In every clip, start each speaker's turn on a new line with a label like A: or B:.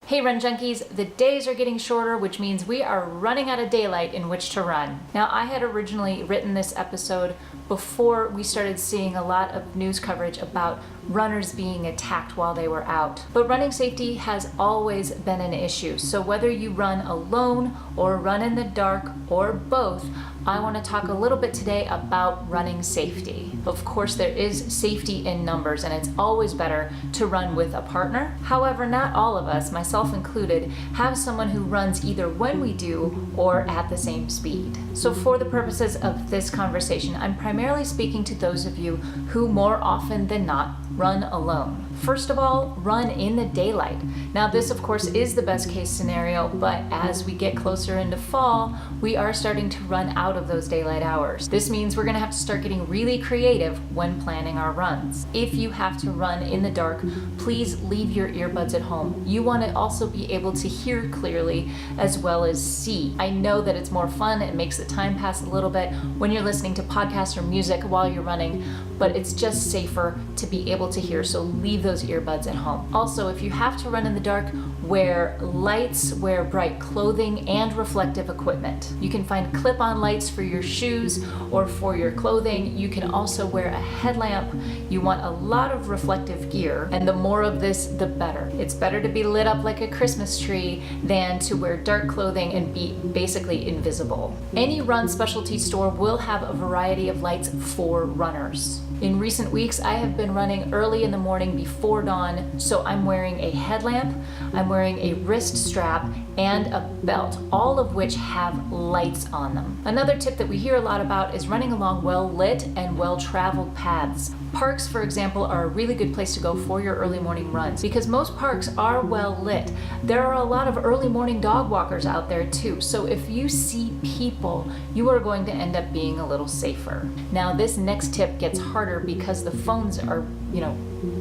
A: Hey Run Junkies, the days are getting shorter, which means we are running out of daylight in which to run. Now, I had originally written this episode before we started seeing a lot of news coverage about runners being attacked while they were out. But running safety has always been an issue. So whether you run alone or run in the dark or both, I want to talk a little bit today about running safety. Of course, there is safety in numbers, and it's always better to run with a partner. However, not all of us, myself included, have someone who runs either when we do or at the same speed. So for the purposes of this conversation, I'm primarily speaking to those of you who more often than not run alone. First of all, run in the daylight. Now this of course is the best case scenario, but as we get closer into fall, we are starting to run out of those daylight hours. This means we're gonna have to start getting really creative when planning our runs. If you have to run in the dark, please leave your earbuds at home. You wanna also be able to hear clearly as well as see. I know that it's more fun, it makes the time pass a little bit when you're listening to podcasts or music while you're running, but it's just safer to be able to hear, so leave those earbuds at home. Also, if you have to run in the dark, wear lights, wear bright clothing, and reflective equipment. You can find clip-on lights for your shoes or for your clothing. You can also wear a headlamp. You want a lot of reflective gear, and the more of this, the better. It's better to be lit up like a Christmas tree than to wear dark clothing and be basically invisible. Any run specialty store will have a variety of lights for runners. In recent weeks, I have been running early in the morning before dawn, so I'm wearing a headlamp, I'm wearing a wrist strap, and a belt, all of which have lights on them. Another tip that we hear a lot about is running along well-lit and well-traveled paths. Parks, for example, are a really good place to go for your early morning runs because most parks are well lit. There are a lot of early morning dog walkers out there too, so if you see people, you are going to end up being a little safer. Now, this next tip gets harder because the phones are,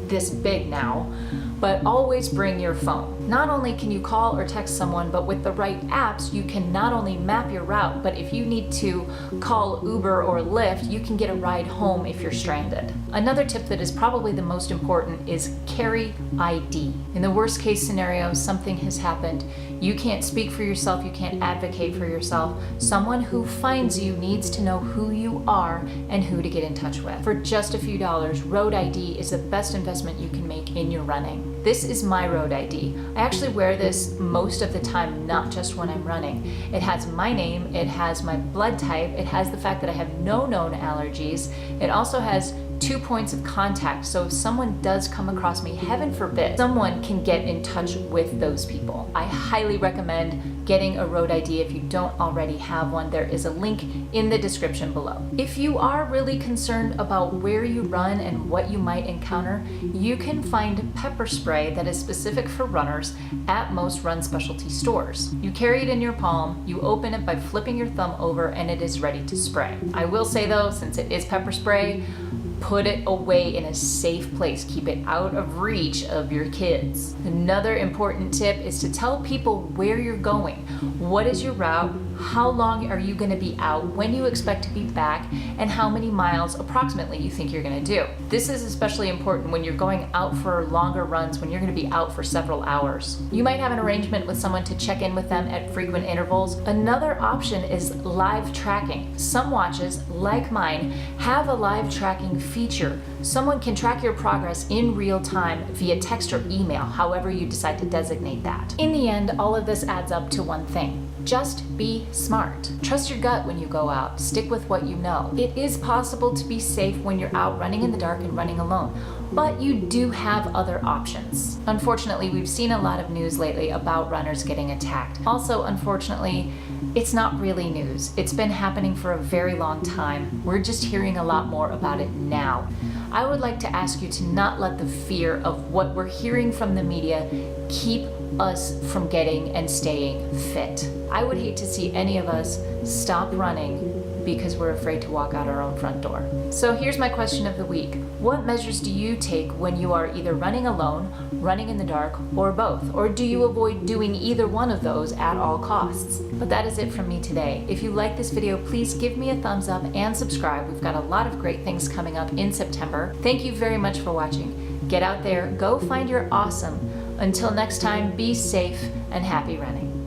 A: this big now, but always bring your phone. Not only can you call or text someone, but with the right apps, you can not only map your route, but if you need to call Uber or Lyft, you can get a ride home if you're stranded. Another tip that is probably the most important is carry ID. In the worst case scenario, something has happened. You can't speak for yourself, you can't advocate for yourself. Someone who finds you needs to know who you are and who to get in touch with. For just a few dollars, Road ID is the best investment you can make in your running. This is my Road ID. I actually wear this most of the time, not just when I'm running. It has my name, it has my blood type, it has the fact that I have no known allergies. It also has 2 points of contact, so if someone does come across me, heaven forbid, someone can get in touch with those people. I highly recommend getting a Road ID if you don't already have one. There is a link in the description below. If you are really concerned about where you run and what you might encounter, you can find pepper spray that is specific for runners at most run specialty stores. You carry it in your palm, you open it by flipping your thumb over, and it is ready to spray. I will say though, since it is pepper spray, put it away in a safe place. Keep it out of reach of your kids. Another important tip is to tell people where you're going. What is your route? How long are you going to be out? When you expect to be back? And how many miles approximately you think you're going to do? This is especially important when you're going out for longer runs, when you're going to be out for several hours. You might have an arrangement with someone to check in with them at frequent intervals. Another option is live tracking. Some watches, like mine, have a live tracking feature. Someone can track your progress in real time via text or email, however you decide to designate that. In the end, all of this adds up to one thing. Just be smart. Trust your gut when you go out. Stick with what you know. It is possible to be safe when you're out running in the dark and running alone, but you do have other options. Unfortunately, we've seen a lot of news lately about runners getting attacked. Also, unfortunately, it's not really news. It's been happening for a very long time. We're just hearing a lot more about it now. I would like to ask you to not let the fear of what we're hearing from the media keep us from getting and staying fit. I would hate to see any of us stop running because we're afraid to walk out our own front door. So here's my question of the week. What measures do you take when you are either running alone, running in the dark, or both? Or do you avoid doing either one of those at all costs? But that is it from me today. If you like this video, please give me a thumbs up and subscribe. We've got a lot of great things coming up in September. Thank you very much for watching. Get out there, go find your awesome, Until next time, be safe and happy running.